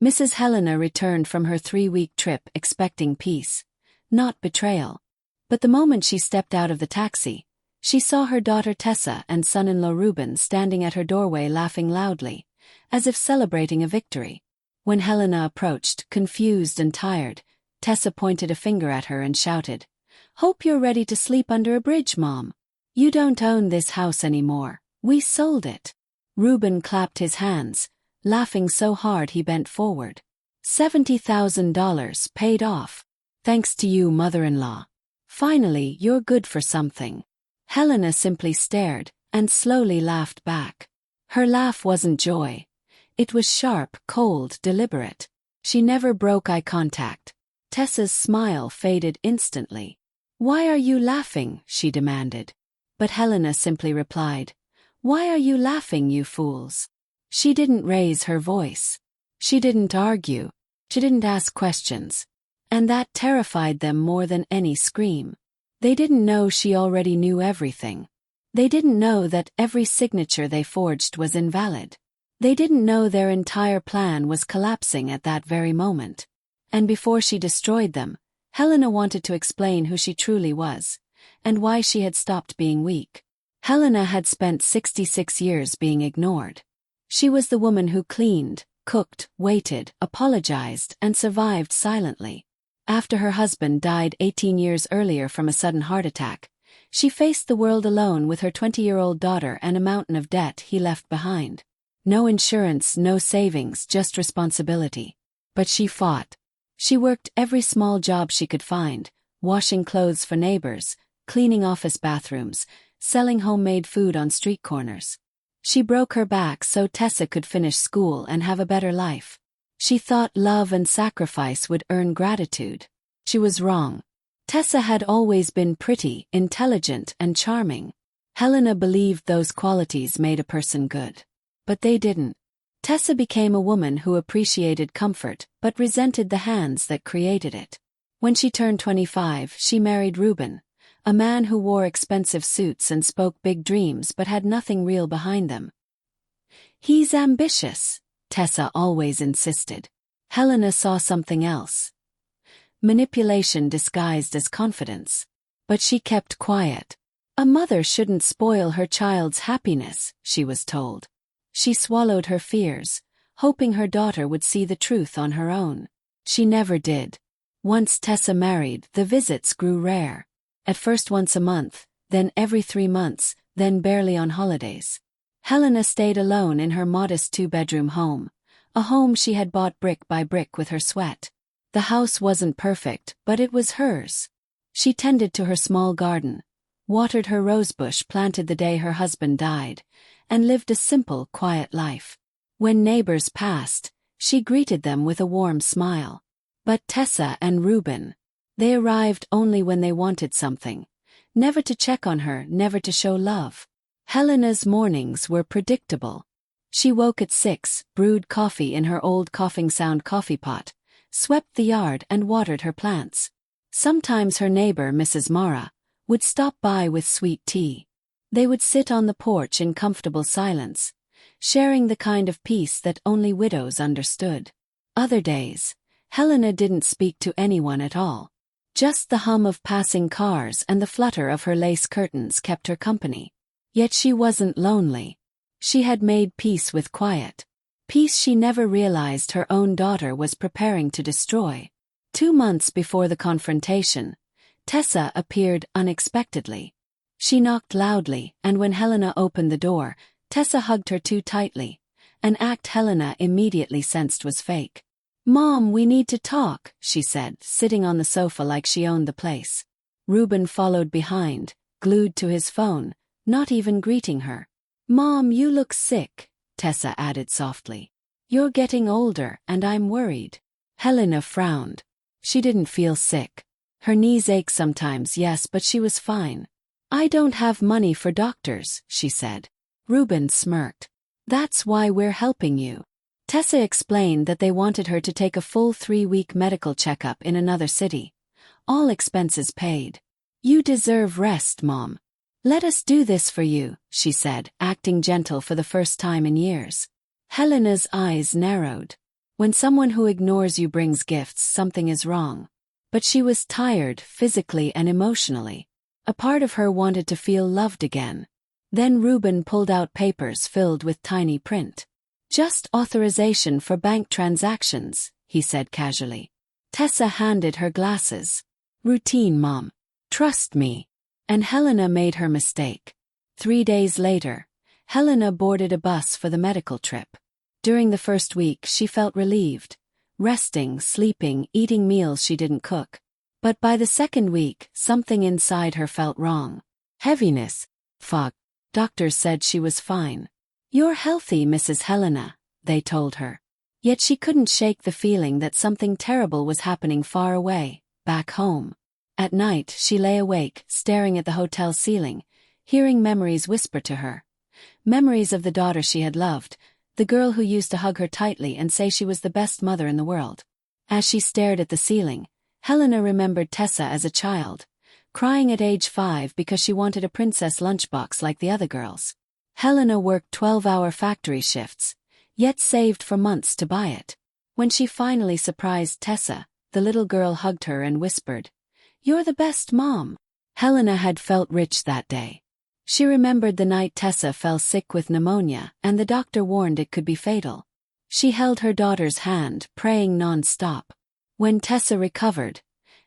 Mrs. Helena returned from her 3-week trip expecting peace, not betrayal. But the moment she stepped out of the taxi, she saw her daughter Tessa and son-in-law Reuben standing at her doorway laughing loudly, as if celebrating a victory. When Helena approached, confused and tired, Tessa pointed a finger at her and shouted, "Hope you're ready to sleep under a bridge, Mom. You don't own this house anymore. We sold it." Reuben clapped his hands, laughing so hard he bent forward. $70,000 paid off. Thanks to you, mother-in-law. Finally, you're good for something. Helena simply stared, and slowly laughed back. Her laugh wasn't joy. It was sharp, cold, deliberate. She never broke eye contact. Tessa's smile faded instantly. "Why are you laughing?" she demanded. But Helena simply replied, "Why are you laughing, you fools?" She didn't raise her voice. She didn't argue. She didn't ask questions. And that terrified them more than any scream. They didn't know she already knew everything. They didn't know that every signature they forged was invalid. They didn't know their entire plan was collapsing at that very moment. And before she destroyed them, Helena wanted to explain who she truly was, and why she had stopped being weak. Helena had spent 66 years being ignored. She was the woman who cleaned, cooked, waited, apologized, and survived silently. After her husband died 18 years earlier from a sudden heart attack, she faced the world alone with her 20-year-old daughter and a mountain of debt he left behind. No insurance, no savings, just responsibility. But she fought. She worked every small job she could find, washing clothes for neighbors, cleaning office bathrooms, selling homemade food on street corners. She broke her back so Tessa could finish school and have a better life. She thought love and sacrifice would earn gratitude. She was wrong. Tessa had always been pretty, intelligent, and charming. Helena believed those qualities made a person good. But they didn't. Tessa became a woman who appreciated comfort but resented the hands that created it. When she turned 25, she married Reuben, a man who wore expensive suits and spoke big dreams but had nothing real behind them. "He's ambitious," Tessa always insisted. Helena saw something else. Manipulation disguised as confidence. But she kept quiet. A mother shouldn't spoil her child's happiness, she was told. She swallowed her fears, hoping her daughter would see the truth on her own. She never did. Once Tessa married, the visits grew rare. At first once a month, then every 3 months, then barely on holidays. Helena stayed alone in her modest 2-bedroom home, a home she had bought brick by brick with her sweat. The house wasn't perfect, but it was hers. She tended to her small garden, watered her rosebush planted the day her husband died, and lived a simple, quiet life. When neighbors passed, she greeted them with a warm smile. But Tessa and Reuben, they arrived only when they wanted something, never to check on her, never to show love. Helena's mornings were predictable. She woke at 6, brewed coffee in her old coughing sound coffee pot, swept the yard and watered her plants. Sometimes her neighbor, Mrs. Mara, would stop by with sweet tea. They would sit on the porch in comfortable silence, sharing the kind of peace that only widows understood. Other days, Helena didn't speak to anyone at all. Just the hum of passing cars and the flutter of her lace curtains kept her company. Yet she wasn't lonely. She had made peace with quiet. Peace she never realized her own daughter was preparing to destroy. 2 months before the confrontation, Tessa appeared unexpectedly. She knocked loudly, and when Helena opened the door, Tessa hugged her too tightly, an act Helena immediately sensed was fake. "Mom, we need to talk," she said, sitting on the sofa like she owned the place. Reuben followed behind, glued to his phone, not even greeting her. "Mom, you look sick," Tessa added softly. "You're getting older, and I'm worried." Helena frowned. She didn't feel sick. Her knees ached sometimes, yes, but she was fine. "I don't have money for doctors," she said. Reuben smirked. "That's why we're helping you." Tessa explained that they wanted her to take a full 3-week medical checkup in another city. All expenses paid. "You deserve rest, Mom. Let us do this for you," she said, acting gentle for the first time in years. Helena's eyes narrowed. When someone who ignores you brings gifts, something is wrong. But she was tired, physically and emotionally. A part of her wanted to feel loved again. Then Reuben pulled out papers filled with tiny print. "Just authorization for bank transactions," he said casually. Tessa handed her glasses. "Routine, Mom. Trust me." And Helena made her mistake. 3 days later, Helena boarded a bus for the medical trip. During the first week, she felt relieved, resting, sleeping, eating meals she didn't cook. But by the second week, something inside her felt wrong. Heaviness, fog. Doctors said she was fine. "You're healthy, Mrs. Helena," they told her. Yet she couldn't shake the feeling that something terrible was happening far away, back home. At night, she lay awake, staring at the hotel ceiling, hearing memories whisper to her. Memories of the daughter she had loved, the girl who used to hug her tightly and say she was the best mother in the world. As she stared at the ceiling, Helena remembered Tessa as a child, crying at age 5 because she wanted a princess lunchbox like the other girls. Helena worked 12-hour factory shifts, yet saved for months to buy it. When she finally surprised Tessa, the little girl hugged her and whispered, "You're the best, Mom." Helena had felt rich that day. She remembered the night Tessa fell sick with pneumonia and the doctor warned it could be fatal. She held her daughter's hand, praying non-stop. When Tessa recovered,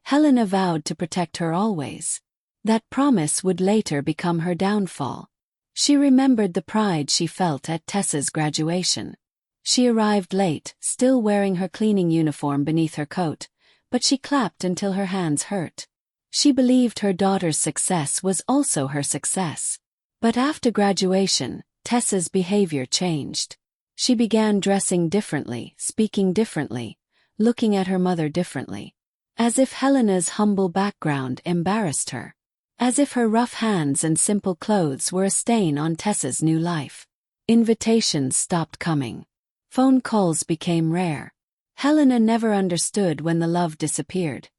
Helena vowed to protect her always. That promise would later become her downfall. She remembered the pride she felt at Tessa's graduation. She arrived late, still wearing her cleaning uniform beneath her coat, but she clapped until her hands hurt. She believed her daughter's success was also her success. But after graduation, Tessa's behavior changed. She began dressing differently, speaking differently, looking at her mother differently. As if Helena's humble background embarrassed her. As if her rough hands and simple clothes were a stain on Tessa's new life. Invitations stopped coming. Phone calls became rare. Helena never understood when the love disappeared.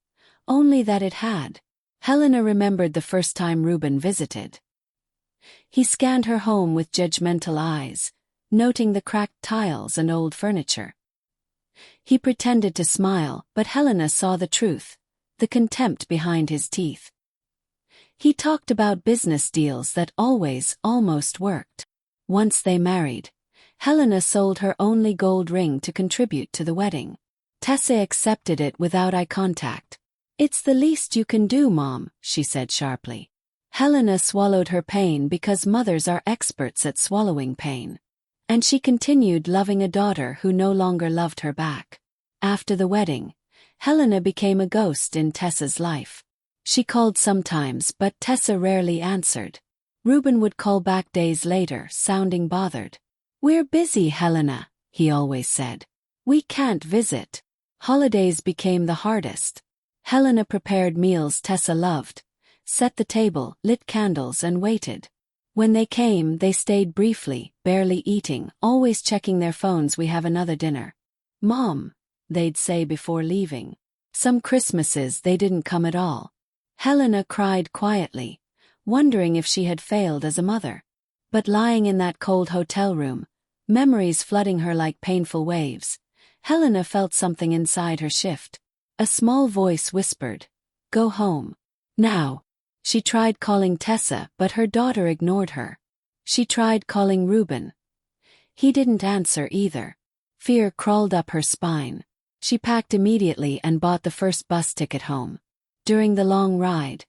Only that it had. Helena remembered the first time Reuben visited. He scanned her home with judgmental eyes, noting the cracked tiles and old furniture. He pretended to smile, but Helena saw the truth, the contempt behind his teeth. He talked about business deals that always, almost worked. Once they married, Helena sold her only gold ring to contribute to the wedding. Tessa accepted it without eye contact. "It's the least you can do, Mom," she said sharply. Helena swallowed her pain because mothers are experts at swallowing pain. And she continued loving a daughter who no longer loved her back. After the wedding, Helena became a ghost in Tessa's life. She called sometimes, but Tessa rarely answered. Reuben would call back days later, sounding bothered. "We're busy, Helena," he always said. "We can't visit." Holidays became the hardest. Helena prepared meals Tessa loved, set the table, lit candles and waited. When they came, they stayed briefly, barely eating, always checking their phones. "We have another dinner." "Mom," they'd say before leaving. Some Christmases they didn't come at all. Helena cried quietly, wondering if she had failed as a mother. But lying in that cold hotel room, memories flooding her like painful waves, Helena felt something inside her shift. A small voice whispered, "Go home. Now." She tried calling Tessa, but her daughter ignored her. She tried calling Reuben. He didn't answer either. Fear crawled up her spine. She packed immediately and bought the first bus ticket home. During the long ride,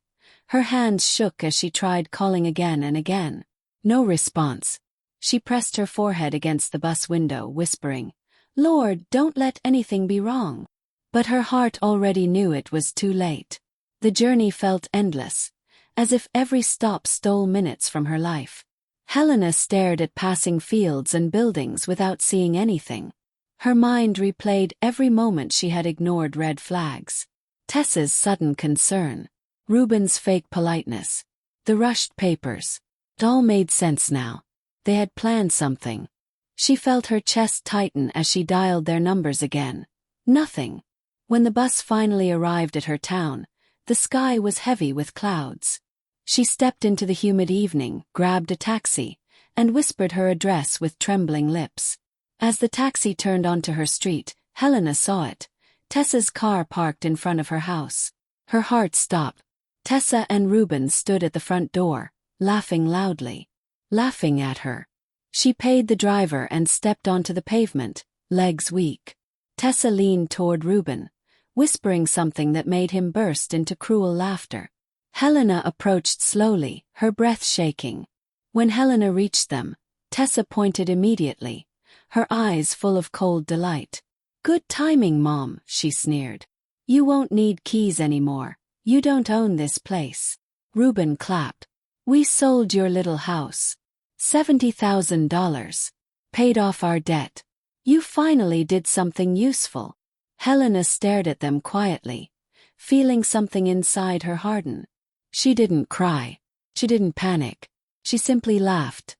her hands shook as she tried calling again and again. No response. She pressed her forehead against the bus window, whispering, "Lord, don't let anything be wrong." But her heart already knew it was too late. The journey felt endless, as if every stop stole minutes from her life. Helena stared at passing fields and buildings without seeing anything. Her mind replayed every moment she had ignored red flags. Tessa's sudden concern. Reuben's fake politeness. The rushed papers. It all made sense now. They had planned something. She felt her chest tighten as she dialed their numbers again. Nothing. When the bus finally arrived at her town, the sky was heavy with clouds. She stepped into the humid evening, grabbed a taxi, and whispered her address with trembling lips. As the taxi turned onto her street, Helena saw it. Tessa's car parked in front of her house. Her heart stopped. Tessa and Ruben stood at the front door, laughing loudly. Laughing at her. She paid the driver and stepped onto the pavement, legs weak. Tessa leaned toward Ruben, whispering something that made him burst into cruel laughter. Helena approached slowly, her breath shaking. When Helena reached them, Tessa pointed immediately, her eyes full of cold delight. "Good timing, Mom," she sneered. "You won't need keys anymore. You don't own this place." Ruben clapped. "We sold your little house. $70,000. Paid off our debt. You finally did something useful." Helena stared at them quietly, feeling something inside her harden. She didn't cry. She didn't panic. She simply laughed.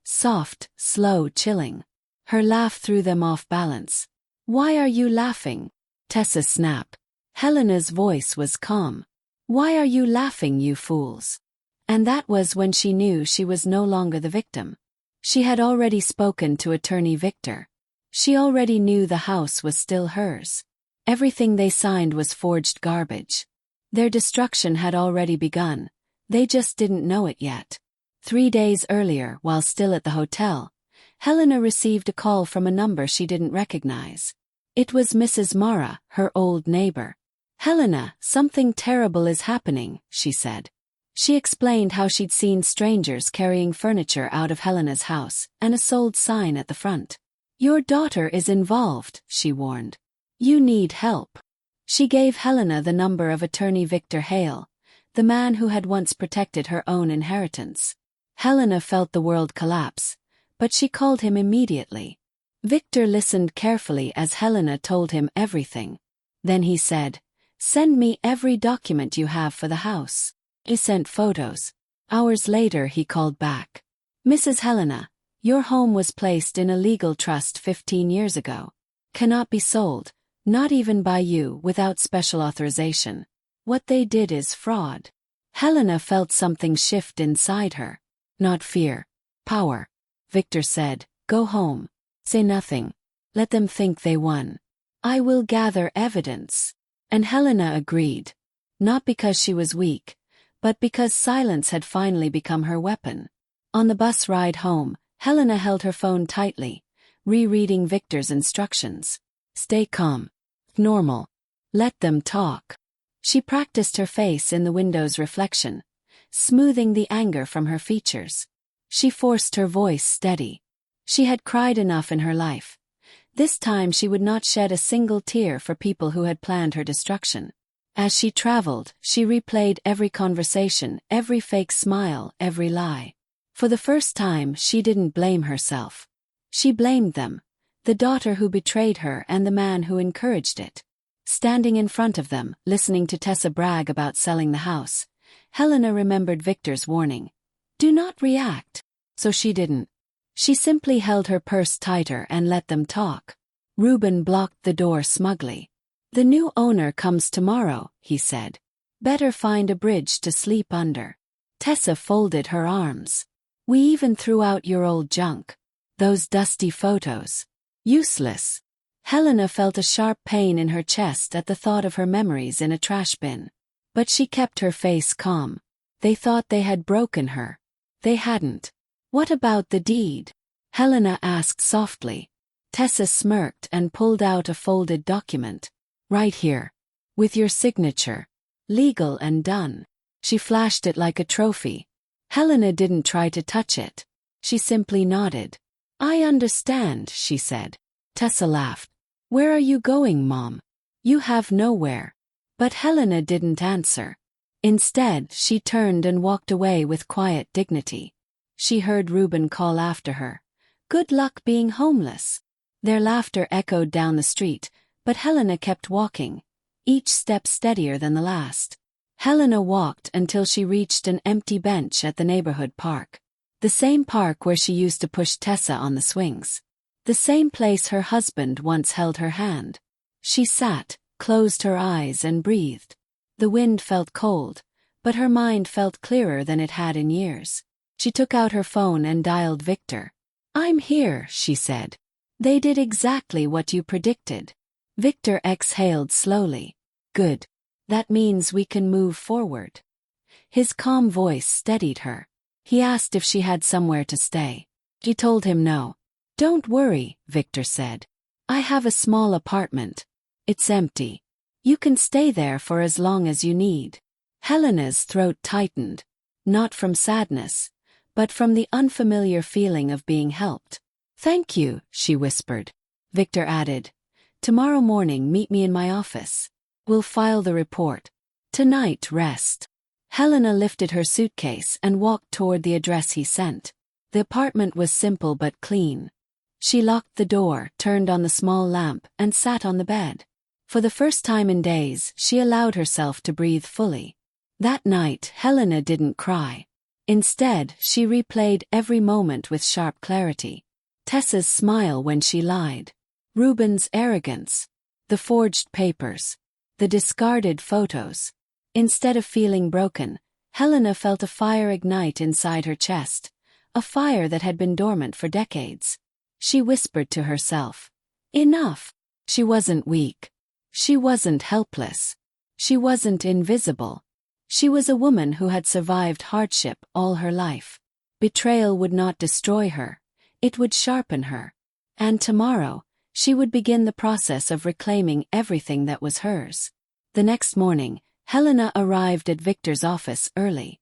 Soft, slow, chilling. Her laugh threw them off balance. "Why are you laughing?" Tessa snapped. Helena's voice was calm. "Why are you laughing, you fools?" And that was when she knew she was no longer the victim. She had already spoken to Attorney Victor. She already knew the house was still hers. Everything they signed was forged garbage. Their destruction had already begun. They just didn't know it yet. 3 days earlier, while still at the hotel, Helena received a call from a number she didn't recognize. It was Mrs. Mara, her old neighbor. "Helena, something terrible is happening," she said. She explained how she'd seen strangers carrying furniture out of Helena's house and a sold sign at the front. "Your daughter is involved," she warned. "You need help." She gave Helena the number of Attorney Victor Hale, the man who had once protected her own inheritance. Helena felt the world collapse, but she called him immediately. Victor listened carefully as Helena told him everything. Then he said, "Send me every document you have for the house." He sent photos. Hours later he called back. "Mrs. Helena, your home was placed in a legal trust 15 years ago. Cannot be sold, not even by you, without special authorization. What they did is fraud." Helena felt something shift inside her. Not fear. Power. Victor said, "Go home. Say nothing. Let them think they won. I will gather evidence." And Helena agreed. Not because she was weak, but because silence had finally become her weapon. On the bus ride home, Helena held her phone tightly, rereading Victor's instructions. Stay calm. Normal. Let them talk. She practiced her face in the window's reflection, smoothing the anger from her features. She forced her voice steady. She had cried enough in her life. This time she would not shed a single tear for people who had planned her destruction. As she traveled, she replayed every conversation, every fake smile, every lie. For the first time, she didn't blame herself. She blamed them, the daughter who betrayed her and the man who encouraged it. Standing in front of them, listening to Tessa brag about selling the house, Helena remembered Victor's warning. Do not react. So she didn't. She simply held her purse tighter and let them talk. Ruben blocked the door smugly. The new owner comes tomorrow, he said. Better find a bridge to sleep under. Tessa folded her arms. We even threw out your old junk. Those dusty photos. Useless. Helena felt a sharp pain in her chest at the thought of her memories in a trash bin. But she kept her face calm. They thought they had broken her. They hadn't. What about the deed? Helena asked softly. Tessa smirked and pulled out a folded document. Right here. With your signature. Legal and done. She flashed it like a trophy. Helena didn't try to touch it. She simply nodded. I understand, she said. Tessa laughed. Where are you going, Mom? You have nowhere. But Helena didn't answer. Instead, she turned and walked away with quiet dignity. She heard Ruben call after her. Good luck being homeless. Their laughter echoed down the street, but Helena kept walking, each step steadier than the last. Helena walked until she reached an empty bench at the neighborhood park. The same park where she used to push Tessa on the swings. The same place her husband once held her hand. She sat, closed her eyes and breathed. The wind felt cold, but her mind felt clearer than it had in years. She took out her phone and dialed Victor. I'm here, she said. They did exactly what you predicted. Victor exhaled slowly. Good. That means we can move forward. His calm voice steadied her. He asked if she had somewhere to stay. She told him no. Don't worry, Victor said. I have a small apartment. It's empty. You can stay there for as long as you need. Helena's throat tightened. Not from sadness, but from the unfamiliar feeling of being helped. Thank you, she whispered. Victor added, tomorrow morning meet me in my office. We'll file the report. Tonight rest. Helena lifted her suitcase and walked toward the address he sent. The apartment was simple but clean. She locked the door, turned on the small lamp, and sat on the bed. For the first time in days, she allowed herself to breathe fully. That night, Helena didn't cry. Instead, she replayed every moment with sharp clarity. Tessa's smile when she lied. Ruben's arrogance. The forged papers. The discarded photos. Instead of feeling broken, Helena felt a fire ignite inside her chest, a fire that had been dormant for decades. She whispered to herself. Enough. She wasn't weak. She wasn't helpless. She wasn't invisible. She was a woman who had survived hardship all her life. Betrayal would not destroy her. It would sharpen her. And tomorrow, she would begin the process of reclaiming everything that was hers. The next morning, Helena arrived at Victor's office early.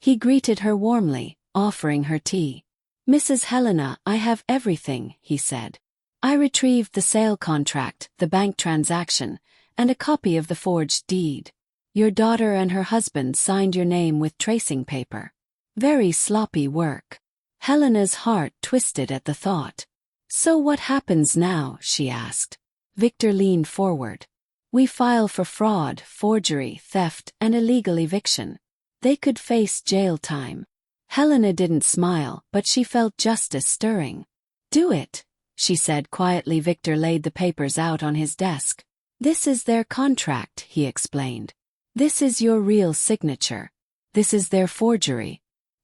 He greeted her warmly, offering her tea. Mrs. Helena, I have everything, he said. I retrieved the sale contract, the bank transaction, and a copy of the forged deed. Your daughter and her husband signed your name with tracing paper. Very sloppy work. Helena's heart twisted at the thought. So what happens now, she asked. Victor leaned forward. We file for fraud, forgery, theft, and illegal eviction. They could face jail time. Helena didn't smile, but she felt justice stirring. Do it, she said quietly. Victor laid the papers out on his desk. This is their contract, he explained. This is your real signature. This is their forgery.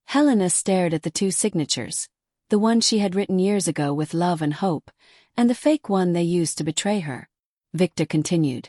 Helena stared at the two signatures, the one she had written years ago with love and hope, and the fake one they used to betray her. Victor continued.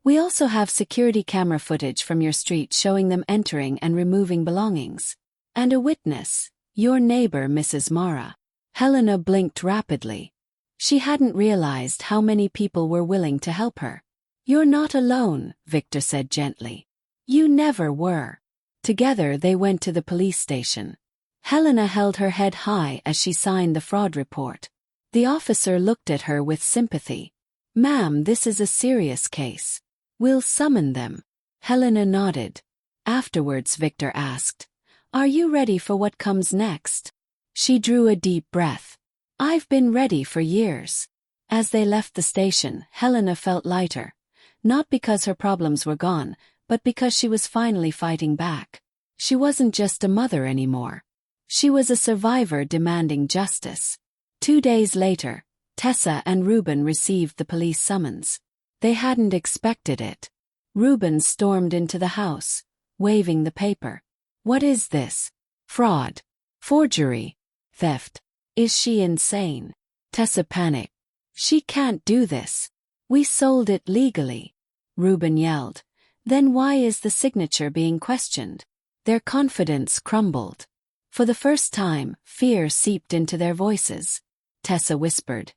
We also have security camera footage from your street showing them entering and removing belongings. And a witness, your neighbor Mrs. Mara. Helena blinked rapidly. She hadn't realized how many people were willing to help her. You're not alone, Victor said gently. You never were. Together they went to the police station. Helena held her head high as she signed the fraud report. The officer looked at her with sympathy. Ma'am, this is a serious case. We'll summon them. Helena nodded. Afterwards, Victor asked, Are you ready for what comes next? She drew a deep breath. I've been ready for years. As they left the station, Helena felt lighter. Not because her problems were gone, but because she was finally fighting back. She wasn't just a mother anymore. She was a survivor demanding justice. 2 days later, Tessa and Ruben received the police summons. They hadn't expected it. Ruben stormed into the house, waving the paper. What is this? Fraud. Forgery. Theft. Is she insane? Tessa panicked. She can't do this. We sold it legally. Ruben yelled. Then why is the signature being questioned? Their confidence crumbled. For the first time, fear seeped into their voices. Tessa whispered.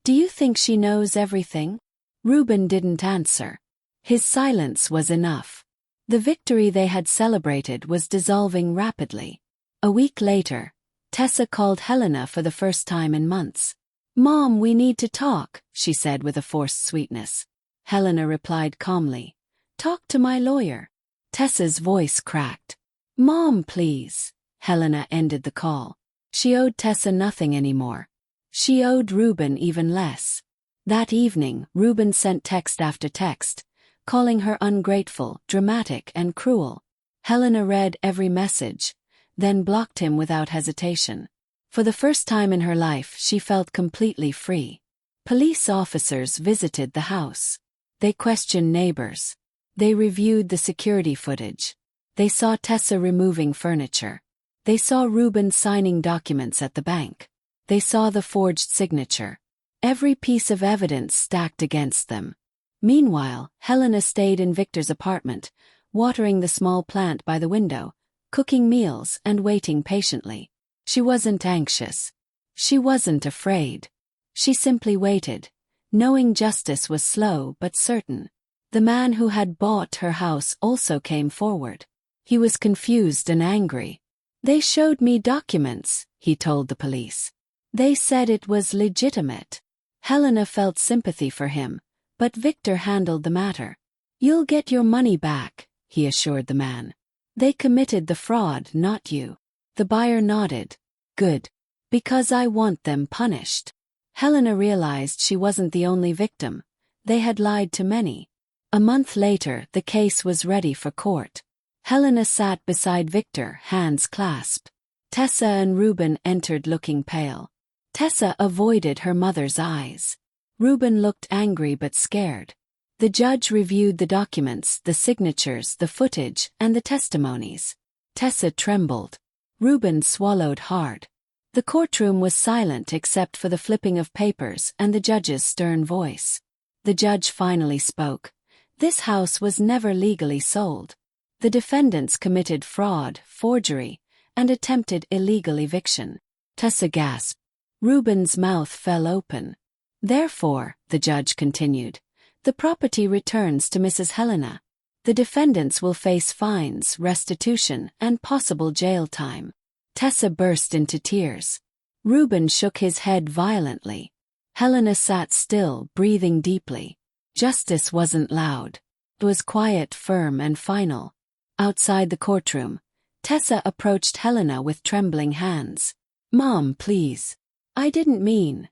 Do you think she knows everything? Ruben didn't answer. His silence was enough. The victory they had celebrated was dissolving rapidly. A week later, Tessa called Helena for the first time in months. Mom, we need to talk, she said with a forced sweetness. Helena replied calmly. Talk to my lawyer. Tessa's voice cracked. Mom, please. Helena ended the call. She owed Tessa nothing anymore. She owed Ruben even less. That evening, Ruben sent text after text, calling her ungrateful, dramatic, and cruel. Helena read every message, then blocked him without hesitation. For the first time in her life, she felt completely free. Police officers visited the house. They questioned neighbors. They reviewed the security footage. They saw Tessa removing furniture. They saw Ruben signing documents at the bank. They saw the forged signature. every piece of evidence stacked against them. Meanwhile, Helena stayed in Victor's apartment, watering the small plant by the window, cooking meals and waiting patiently. She wasn't anxious. She wasn't afraid. She simply waited, knowing justice was slow but certain. The man who had bought her house also came forward. He was confused and angry. "They showed me documents," he told the police. "They said it was legitimate." Helena felt sympathy for him, but Victor handled the matter. "You'll get your money back," he assured the man. "They committed the fraud, not you." The buyer nodded. "Good. Because I want them punished." Helena realized she wasn't the only victim. They had lied to many. A month later, the case was ready for court. Helena sat beside Victor, hands clasped. Tessa and Reuben entered looking pale. Tessa avoided her mother's eyes. Reuben looked angry but scared. The judge reviewed the documents, the signatures, the footage, and the testimonies. Tessa trembled. Reuben swallowed hard. The courtroom was silent except for the flipping of papers and the judge's stern voice. The judge finally spoke. "This house was never legally sold. The defendants committed fraud, forgery, and attempted illegal eviction." Tessa gasped. Reuben's mouth fell open. "Therefore," the judge continued, "the property returns to Mrs. Helena. The defendants will face fines, restitution, and possible jail time." Tessa burst into tears. Reuben shook his head violently. Helena sat still, breathing deeply. Justice wasn't loud. It was quiet, firm, and final. Outside the courtroom, Tessa approached Helena with trembling hands. "Mom, please. I didn't mean."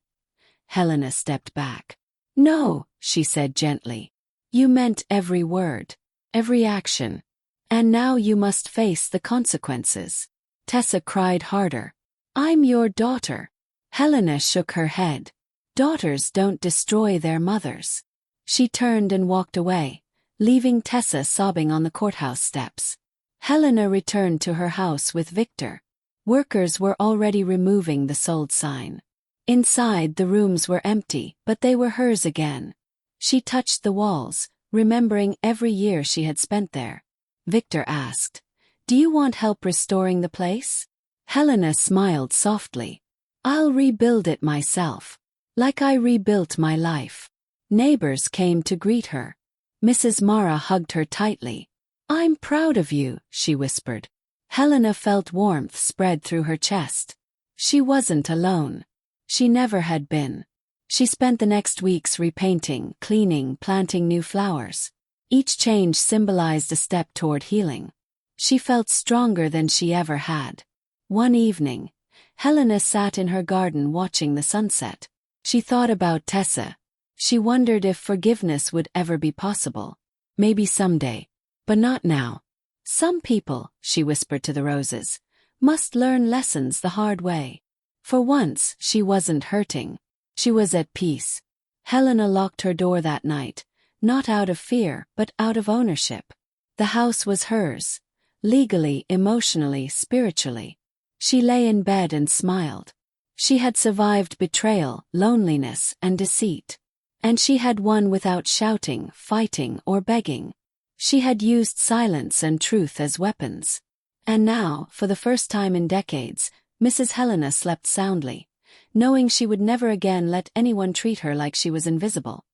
Helena stepped back. "No," she said gently. "You meant every word, every action. And now you must face the consequences." Tessa cried harder. "I'm your daughter." Helena shook her head. "Daughters don't destroy their mothers." She turned and walked away, leaving Tessa sobbing on the courthouse steps. Helena returned to her house with Victor. Workers were already removing the sold sign. Inside, the rooms were empty, but they were hers again. She touched the walls, remembering every year she had spent there. Victor asked, "Do you want help restoring the place?" Helena smiled softly. "I'll rebuild it myself. Like I rebuilt my life." Neighbors came to greet her. Mrs. Mara hugged her tightly. "I'm proud of you," she whispered. Helena felt warmth spread through her chest. She wasn't alone. She never had been. She spent the next weeks repainting, cleaning, planting new flowers. Each change symbolized a step toward healing. She felt stronger than she ever had. One evening, Helena sat in her garden watching the sunset. She thought about Tessa. She wondered if forgiveness would ever be possible. Maybe someday, but not now. "Some people," she whispered to the roses, "must learn lessons the hard way." For once, she wasn't hurting. She was at peace. Helena locked her door that night, not out of fear, but out of ownership. The house was hers, legally, emotionally, spiritually. She lay in bed and smiled. She had survived betrayal, loneliness, and deceit. And she had won without shouting, fighting, or begging. She had used silence and truth as weapons. And now, for the first time in decades, Mrs. Helena slept soundly, knowing she would never again let anyone treat her like she was invisible.